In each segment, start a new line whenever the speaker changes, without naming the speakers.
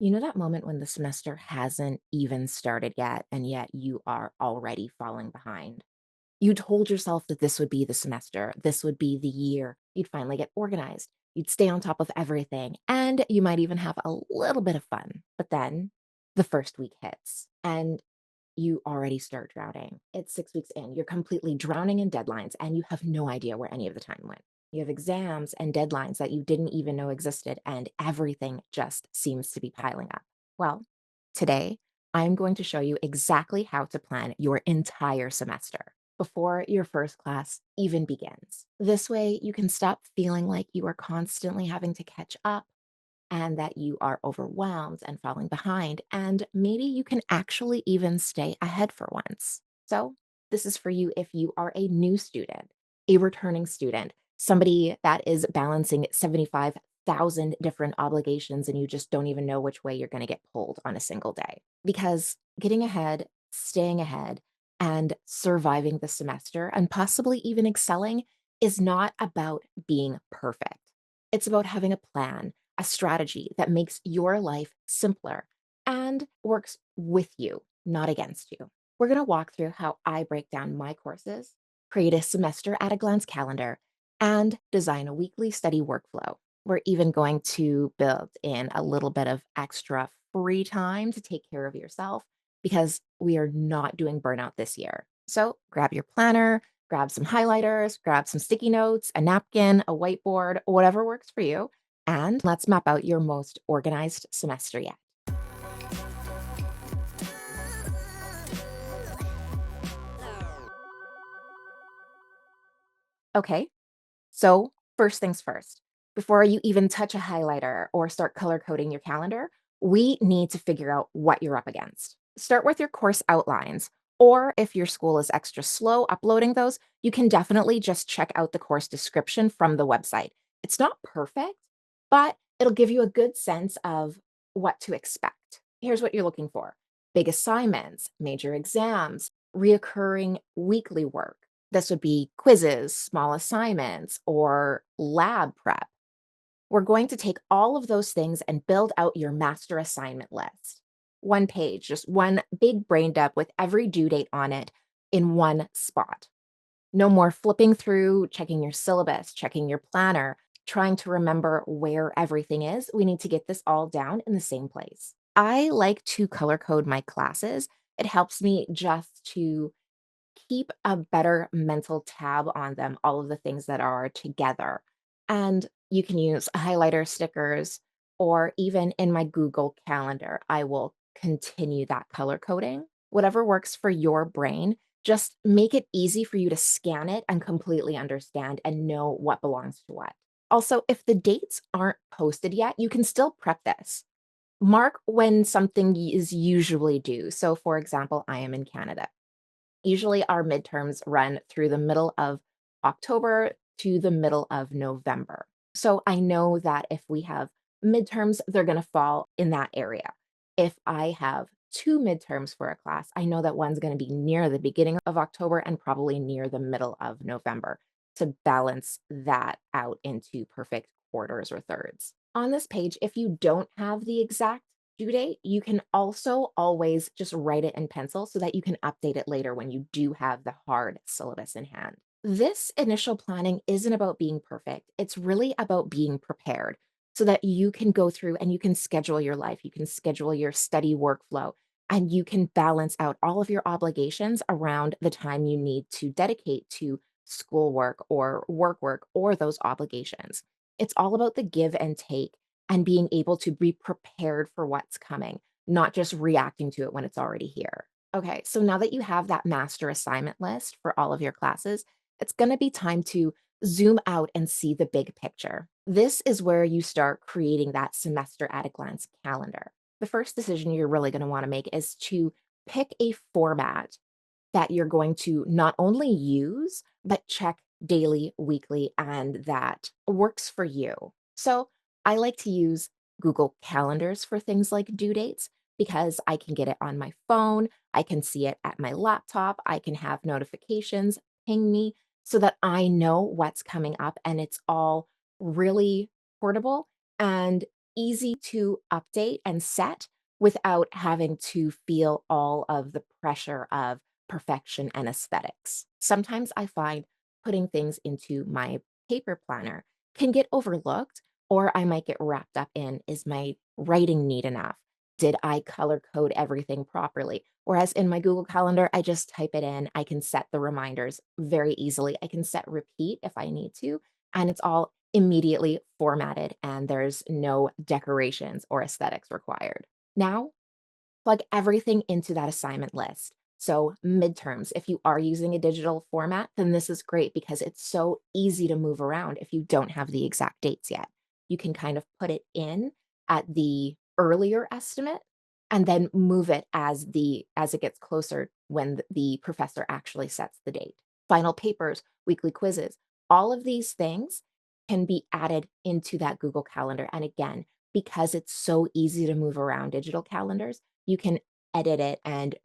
You know that moment when the semester hasn't even started yet, and yet you are already falling behind? You told yourself that this would be the semester, this would be the year. You'd finally get organized, you'd stay on top of everything, and you might even have a little bit of fun. But then the first week hits, and you already start drowning. It's 6 weeks in. You're completely drowning in deadlines, and you have no idea where any of the time went. You have exams and deadlines that you didn't even know existed, and everything just seems to be piling up. Well, today, I'm going to show you exactly how to plan your entire semester before your first class even begins. This way, you can stop feeling like you are constantly having to catch up and that you are overwhelmed and falling behind. And maybe you can actually even stay ahead for once. So, this is for you if you are a new student, a returning student, somebody that is balancing 75,000 different obligations and you just don't even know which way you're going to get pulled on a single day. Because getting ahead, staying ahead, and surviving the semester and possibly even excelling is not about being perfect. It's about having a plan, a strategy that makes your life simpler and works with you, not against you. We're going to walk through how I break down my courses, create a semester at a glance calendar, and design a weekly study workflow. We're even going to build in a little bit of extra free time to take care of yourself because we are not doing burnout this year. So grab your planner, grab some highlighters, grab some sticky notes, a napkin, a whiteboard, whatever works for you, and let's map out your most organized semester yet. Okay, so first things first, before you even touch a highlighter or start color coding your calendar, we need to figure out what you're up against. Start with your course outlines, or if your school is extra slow uploading those, you can definitely just check out the course description from the website. It's not perfect, but it'll give you a good sense of what to expect. Here's what you're looking for: big assignments, major exams, reoccurring weekly work. This would be quizzes, small assignments, or lab prep. We're going to take all of those things and build out your master assignment list. One page, just one big brain dump with every due date on it in one spot. No more flipping through, checking your syllabus, checking your planner, trying to remember where everything is. We need to get this all down in the same place. I like to color code my classes. It helps me just to keep a better mental tab on them, all of the things that are together. And you can use highlighter stickers, or even in my Google Calendar, I will continue that color coding. Whatever works for your brain, just make it easy for you to scan it and completely understand and know what belongs to what. Also, if the dates aren't posted yet, you can still prep this. Mark when something is usually due. So, for example, I am in Canada. Usually our midterms run through the middle of October to the middle of November. So I know that if we have midterms, they're going to fall in that area. If I have two midterms for a class, I know that one's going to be near the beginning of October and probably near the middle of November to balance that out into perfect quarters or thirds. On this page, if you don't have the exact due date, you can also always just write it in pencil so that you can update it later when you do have the hard syllabus in hand. This initial planning isn't about being perfect. It's really about being prepared so that you can go through and you can schedule your life, you can schedule your study workflow, and you can balance out all of your obligations around the time you need to dedicate to schoolwork or work or those obligations. It's all about the give and take and being able to be prepared for what's coming, not just reacting to it when it's already here. Okay, so now that you have that master assignment list for all of your classes, it's going to be time to zoom out and see the big picture. This is where you start creating that semester at a glance calendar. The first decision you're really going to want to make is to pick a format that you're going to not only use, but check daily, weekly, and that works for you. So I like to use Google Calendars for things like due dates because I can get it on my phone, I can see it at my laptop, I can have notifications ping me so that I know what's coming up and it's all really portable and easy to update and set without having to feel all of the pressure of perfection and aesthetics. Sometimes I find putting things into my paper planner can get overlooked, or I might get wrapped up in, is my writing neat enough? Did I color code everything properly? Whereas in my Google Calendar, I just type it in. I can set the reminders very easily. I can set repeat if I need to, and it's all immediately formatted, and there's no decorations or aesthetics required. Now, plug everything into that assignment list. So, midterms, if you are using a digital format, then this is great because it's so easy to move around if you don't have the exact dates yet. You can kind of put it in at the earlier estimate and then move it as it gets closer when the professor actually sets the date. Final papers, weekly quizzes, all of these things can be added into that Google Calendar. And again, because it's so easy to move around digital calendars, you can edit it and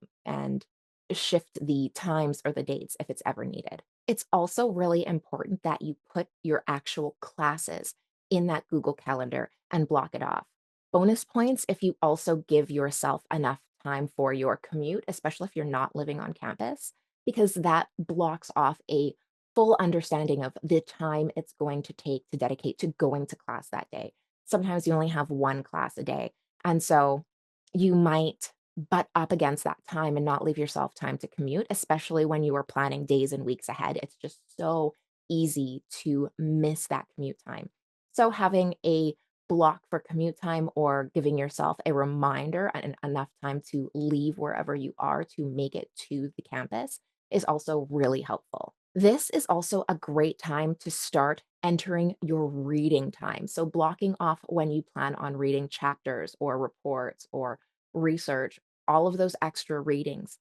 shift the times or the dates if it's ever needed. It's also really important that you put your actual classes in that Google Calendar and block it off. Bonus points if you also give yourself enough time for your commute, especially if you're not living on campus, because that blocks off a full understanding of the time it's going to take to dedicate to going to class that day. Sometimes you only have one class a day. And so you might butt up against that time and not leave yourself time to commute, especially when you are planning days and weeks ahead. It's just so easy to miss that commute time. So having a block for commute time or giving yourself a reminder and enough time to leave wherever you are to make it to the campus is also really helpful. This is also a great time to start entering your reading time. So, blocking off when you plan on reading chapters or reports or research, all of those extra readings,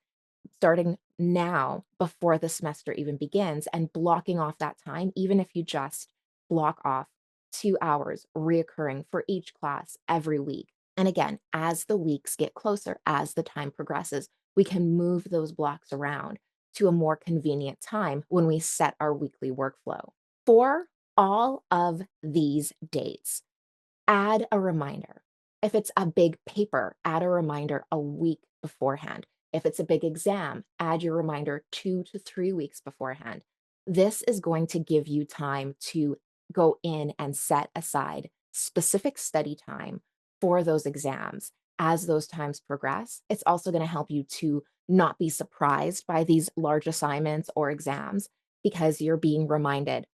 starting now before the semester even begins and blocking off that time, even if you just block off 2 hours reoccurring for each class every week. And again, as the weeks get closer, as the time progresses, we can move those blocks around to a more convenient time when we set our weekly workflow. For all of these dates, add a reminder. If it's a big paper, add a reminder a week beforehand. If it's a big exam, add your reminder 2 to 3 weeks beforehand. This is going to give you time to go in and set aside specific study time for those exams. As those times progress, it's also going to help you to not be surprised by these large assignments or exams because you're being reminded,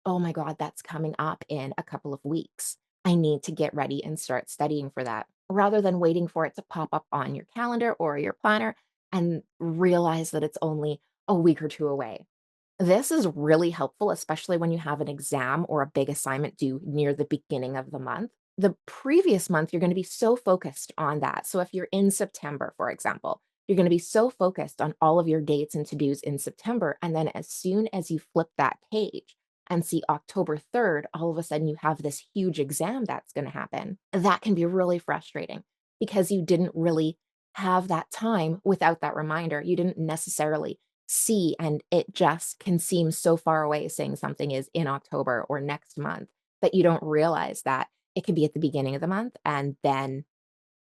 oh my God, that's coming up in a couple of weeks. I need to get ready and start studying for that rather than waiting for it to pop up on your calendar or your planner and realize that it's only a week or two away. This is really helpful, especially when you have an exam or a big assignment due near the beginning of the month. The previous month, you're going to be so focused on that. So, if you're in September, for example, you're going to be so focused on all of your dates and to dos in September. And then, as soon as you flip that page and see October 3rd, all of a sudden you have this huge exam that's going to happen. That can be really frustrating because you didn't really have that time without that reminder. You didn't necessarily see, and it just can seem so far away saying something is in October or next month that you don't realize that it could be at the beginning of the month and then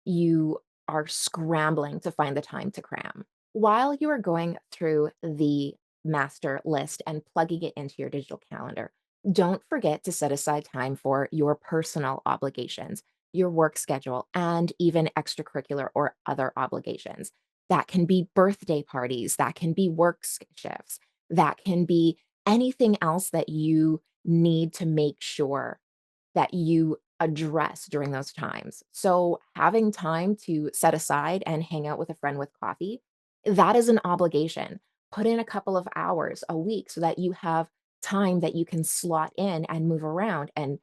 you are scrambling to find the time to cram. While you are going through the master list and plugging it into your digital calendar, don't forget to set aside time for your personal obligations, your work schedule, and even extracurricular or other obligations. That can be birthday parties, that can be shifts, that can be anything else that you need to make sure that you address during those times. So, having time to set aside and hang out with a friend with coffee, that is an obligation. Put in a couple of hours a week so that you have time that you can slot in and move around and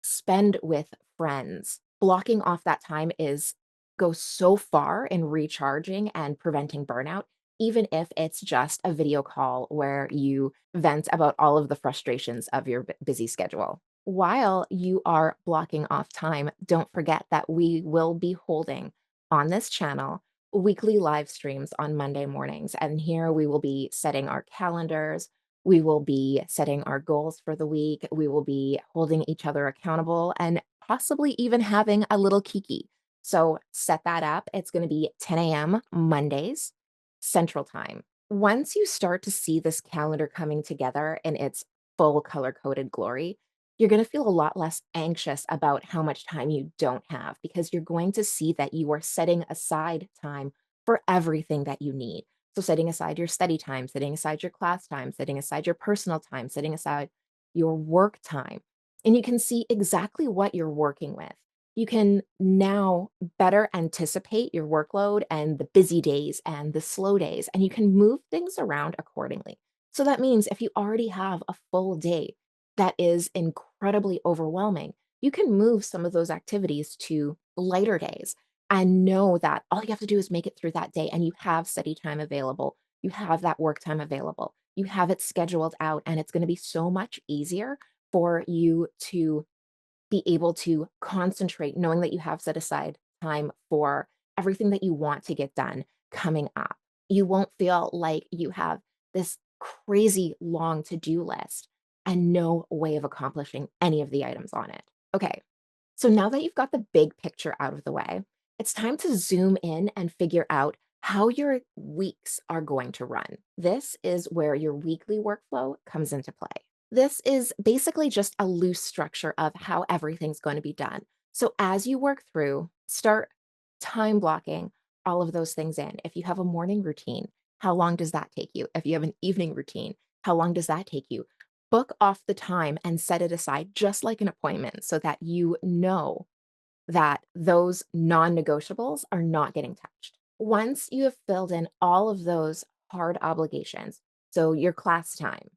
spend with friends. Blocking off that time is goes so far in recharging and preventing burnout, even if it's just a video call where you vent about all of the frustrations of your busy schedule. While you are blocking off time, don't forget that we will be holding on this channel weekly live streams on Monday mornings. And here we will be setting our calendars, we will be setting our goals for the week. We will be holding each other accountable and possibly even having a little kiki. So set that up. It's going to be 10 a.m. Mondays, Central Time. Once you start to see this calendar coming together in its full color coded glory, you're going to feel a lot less anxious about how much time you don't have because you're going to see that you are setting aside time for everything that you need. So, setting aside your study time, setting aside your class time, setting aside your personal time, setting aside your work time. And you can see exactly what you're working with. You can now better anticipate your workload and the busy days and the slow days, and you can move things around accordingly. So that means if you already have a full day that is incredibly overwhelming, you can move some of those activities to lighter days and know that all you have to do is make it through that day and you have study time available. You have that work time available. You have it scheduled out, and it's going to be so much easier for you to be able to concentrate knowing that you have set aside time for everything that you want to get done coming up. You won't feel like you have this crazy long to-do list and no way of accomplishing any of the items on it. Okay, so now that you've got the big picture out of the way, it's time to zoom in and figure out how your weeks are going to run. This is where your weekly workflow comes into play. This is basically just a loose structure of how everything's going to be done. So as you work through, start time blocking all of those things in. If you have a morning routine, how long does that take you? If you have an evening routine, how long does that take you? Book off the time and set it aside just like an appointment so that you know that those non-negotiables are not getting touched. Once you have filled in all of those hard obligations, so your class time,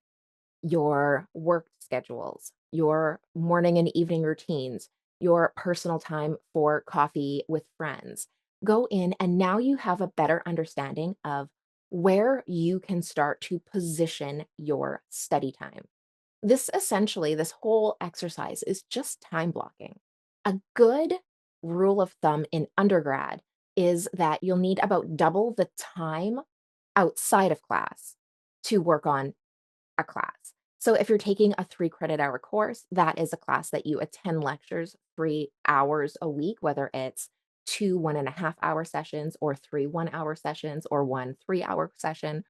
your work schedules, your morning and evening routines, your personal time for coffee with friends. Go in, and now you have a better understanding of where you can start to position your study time. This whole exercise is just time blocking. A good rule of thumb in undergrad is that you'll need about double the time outside of class to work on a class. So if you're taking a 3 credit hour course, that is a class that you attend lectures 3 hours a week, whether it's two 1.5 hour sessions or three 1 hour sessions or one 3 hour session.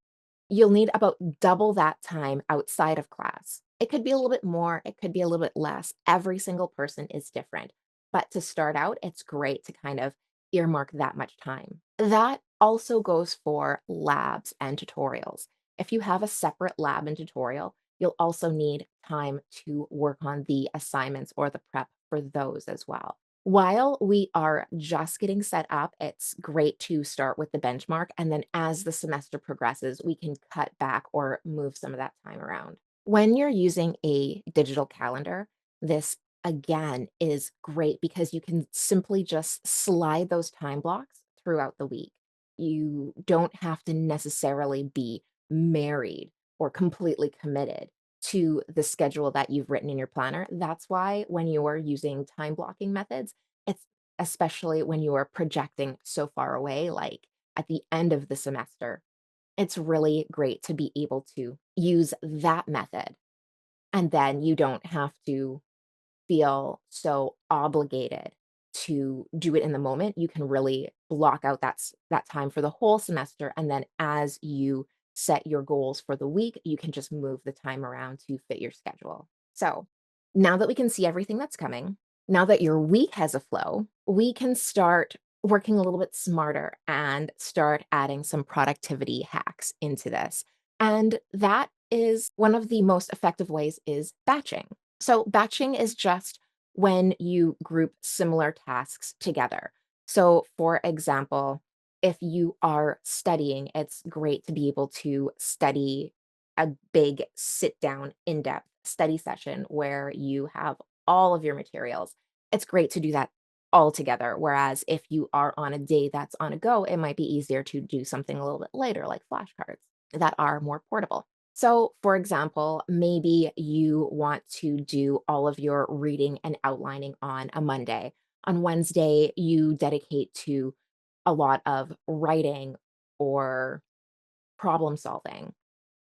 You'll need about double that time outside of class. It could be a little bit more, it could be a little bit less. Every single person is different. But to start out, it's great to kind of earmark that much time. That also goes for labs and tutorials. If you have a separate lab and tutorial, you'll also need time to work on the assignments or the prep for those as well. While we are just getting set up, it's great to start with the benchmark. And then as the semester progresses, we can cut back or move some of that time around. When you're using a digital calendar, this again is great because you can simply just slide those time blocks throughout the week. You don't have to necessarily be married or completely committed to the schedule that you've written in your planner. That's why when you're using time blocking methods, it's especially when you are projecting so far away, like at the end of the semester, it's really great to be able to use that method. And then you don't have to feel so obligated to do it in the moment. You can really block out that time for the whole semester, and then as you set your goals for the week, you can just move the time around to fit your schedule. So, now that we can see everything that's coming, now that your week has a flow, we can start working a little bit smarter and start adding some productivity hacks into this. And that is one of the most effective ways is batching. So, batching is just when you group similar tasks together. So, for example, if you are studying, it's great to be able to study a big sit down, in depth study session where you have all of your materials. It's great to do that all together. Whereas if you are on a day that's on a go, it might be easier to do something a little bit later, like flashcards that are more portable. So, for example, maybe you want to do all of your reading and outlining on a Monday. On Wednesday, you dedicate to a lot of writing or problem solving.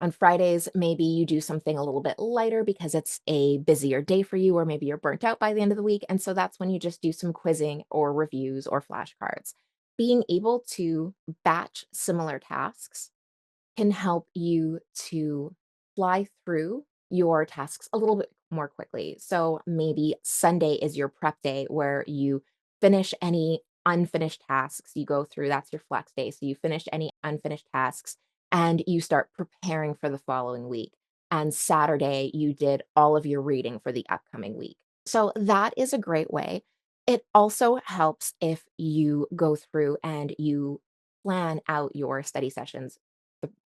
On Fridays, maybe you do something a little bit lighter because it's a busier day for you, or maybe you're burnt out by the end of the week. And so that's when you just do some quizzing or reviews or flashcards. Being able to batch similar tasks can help you to fly through your tasks a little bit more quickly. So maybe Sunday is your prep day where you finish any unfinished tasks you go through. That's your flex day. So you finish any unfinished tasks and you start preparing for the following week. And Saturday, you did all of your reading for the upcoming week. So that is a great way. It also helps if you go through and you plan out your study sessions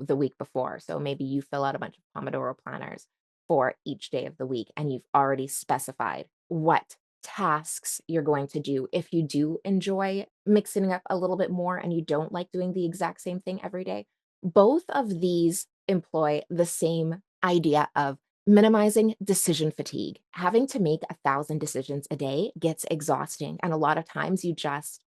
the week before. So maybe you fill out a bunch of Pomodoro planners for each day of the week, and you've already specified what tasks you're going to do. If you do enjoy mixing it up a little bit more and you don't like doing the exact same thing every day, both of these employ the same idea of minimizing decision fatigue. Having to make 1,000 decisions a day gets exhausting. And a lot of times you just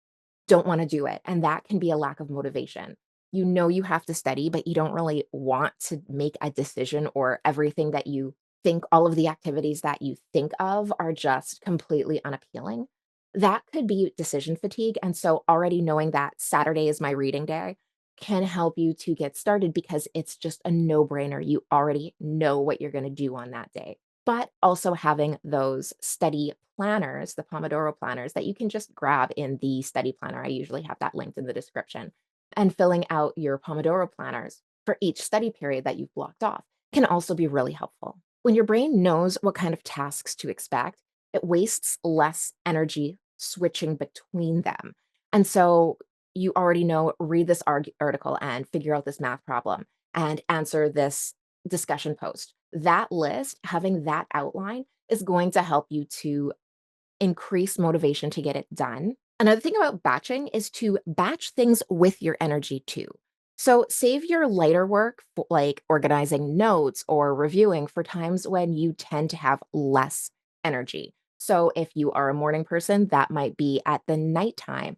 don't wanna do it, and that can be a lack of motivation. You know you have to study, but you don't really want to make a decision, or everything that you think all of the activities that you think of are just completely unappealing. That could be decision fatigue, and so already knowing that Saturday is my reading day can help you to get started because it's just a no-brainer. You already know what you're gonna do on that day. But also having those study planners, the Pomodoro planners that you can just grab in the study planner. I usually have that linked in the description. And filling out your Pomodoro planners for each study period that you've blocked off can also be really helpful. When your brain knows what kind of tasks to expect, it wastes less energy switching between them. And so you already know, read this article and figure out this math problem and answer this discussion post. That list, having that outline is going to help you to increase motivation to get it done. Another thing about batching is to batch things with your energy too. So save your lighter work, like organizing notes or reviewing, for times when you tend to have less energy. So if you are a morning person, that might be at the nighttime.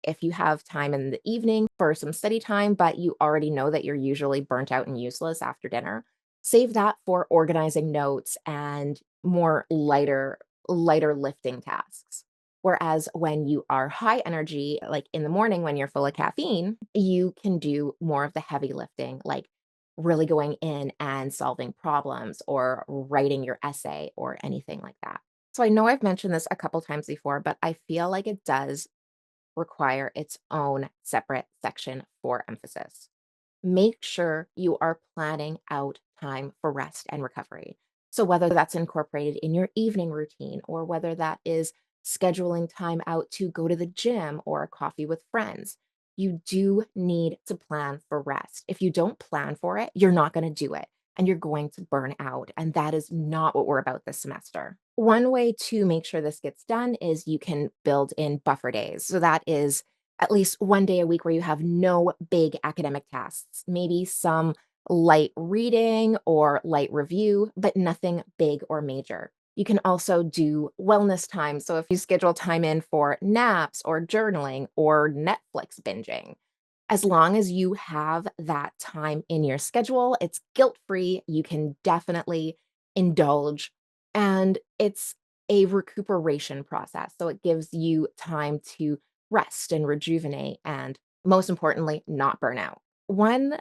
If you have time in the evening for some study time, but you already know that you're usually burnt out and useless after dinner, save that for organizing notes and more lighter lifting tasks. Whereas when you are high energy, like in the morning when you're full of caffeine, you can do more of the heavy lifting, like really going in and solving problems or writing your essay or anything like that. So I know I've mentioned this a couple times before, but I feel like it does require its own separate section for emphasis. Make sure you are planning out time for rest and recovery. So, whether that's incorporated in your evening routine, or whether that is scheduling time out to go to the gym or a coffee with friends, you do need to plan for rest. If you don't plan for it, you're not going to do it and you're going to burn out. And that is not what we're about this semester. One way to make sure this gets done is you can build in buffer days. So, that is at least one day a week where you have no big academic tasks, maybe some light reading or light review, but nothing big or major. You can also do wellness time. So if you schedule time in for naps or journaling or Netflix binging, as long as you have that time in your schedule, it's guilt free. You can definitely indulge, and it's a recuperation process. So it gives you time to rest and rejuvenate, and most importantly, not burn out. One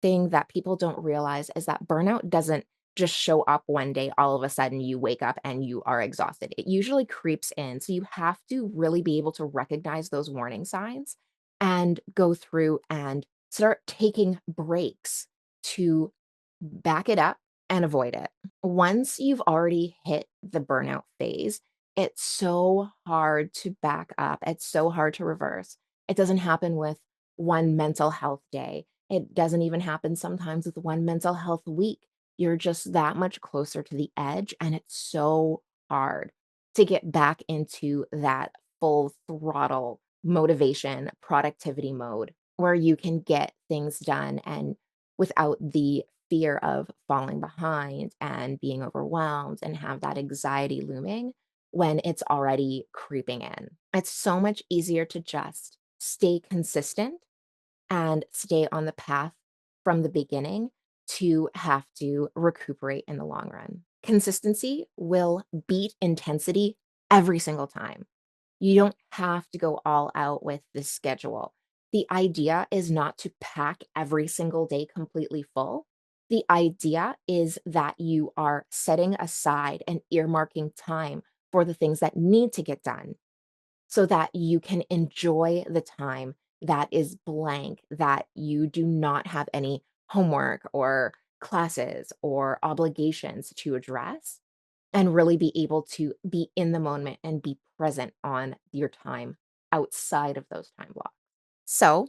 thing that people don't realize is that burnout doesn't just show up one day, all of a sudden you wake up and you are exhausted. It usually creeps in. So you have to really be able to recognize those warning signs and go through and start taking breaks to back it up and avoid it. Once you've already hit the burnout phase, it's so hard to back up. It's so hard to reverse. It doesn't happen with one mental health day. It doesn't even happen sometimes with one mental health week. You're just that much closer to the edge, and it's so hard to get back into that full throttle motivation, productivity mode where you can get things done and without the fear of falling behind and being overwhelmed and have that anxiety looming when it's already creeping in. It's so much easier to just stay consistent and stay on the path from the beginning to have to recuperate in the long run. Consistency will beat intensity every single time. You don't have to go all out with this schedule. The idea is not to pack every single day completely full. The idea is that you are setting aside and earmarking time for the things that need to get done so that you can enjoy the time that is blank, that you do not have any homework or classes or obligations to address, and really be able to be in the moment and be present on your time outside of those time blocks. So,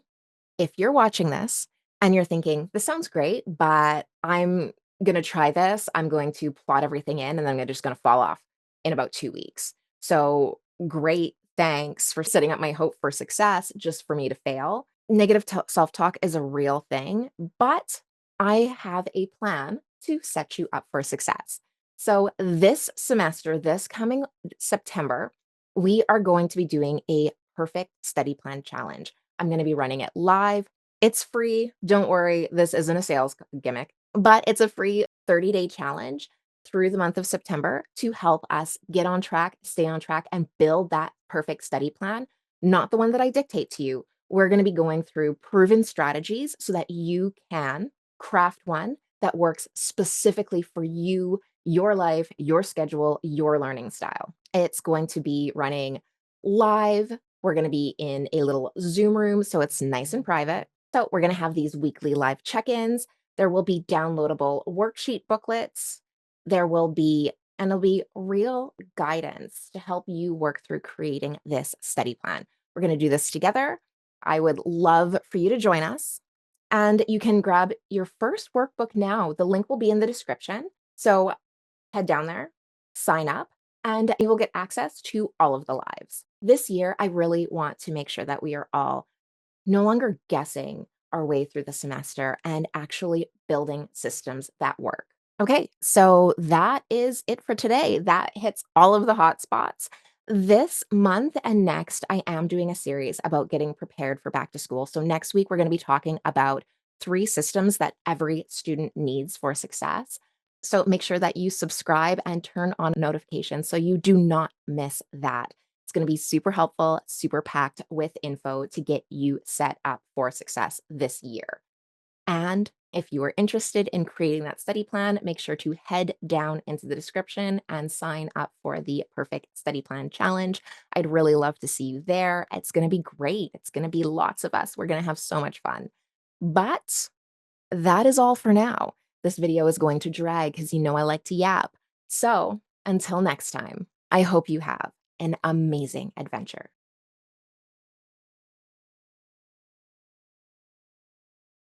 if you're watching this and you're thinking, "This sounds great, but I'm gonna try this. I'm going to plot everything in, and then I'm just gonna fall off in about 2 weeks." So, great, thanks for setting up my hope for success just for me to fail. Negative self-talk is a real thing, but I have a plan to set you up for success. So, this semester, this coming September, we are going to be doing a perfect study plan challenge. I'm gonna be running it live. It's free. Don't worry, this isn't a sales gimmick, but it's a free 30-day challenge through the month of September to help us get on track, stay on track, and build that perfect study plan, not the one that I dictate to you. We're gonna be going through proven strategies so that you can craft one that works specifically for you, your life, your schedule, your learning style. It's going to be running live. We're going to be in a little Zoom room, so it's nice and private. So, we're going to have these weekly live check ins. There will be downloadable worksheet booklets. There will be, and there'll be real guidance to help you work through creating this study plan. We're going to do this together. I would love for you to join us. And you can grab your first workbook now. The link will be in the description. So, head down there, sign up, and you will get access to all of the lives. This year, I really want to make sure that we are all no longer guessing our way through the semester and actually building systems that work. Okay, so that is it for today. That hits all of the hot spots. This month and next, I am doing a series about getting prepared for back to school. So next week, we're going to be talking about 3 systems that every student needs for success. So make sure that you subscribe and turn on notifications so you do not miss that. It's going to be super helpful, super packed with info to get you set up for success this year. And if you are interested in creating that study plan, make sure to head down into the description and sign up for the Perfect Study Plan Challenge. I'd really love to see you there. It's going to be great. It's going to be lots of us. We're going to have so much fun. But that is all for now. This video is going to drag because you know I like to yap. So until next time, I hope you have an amazing adventure.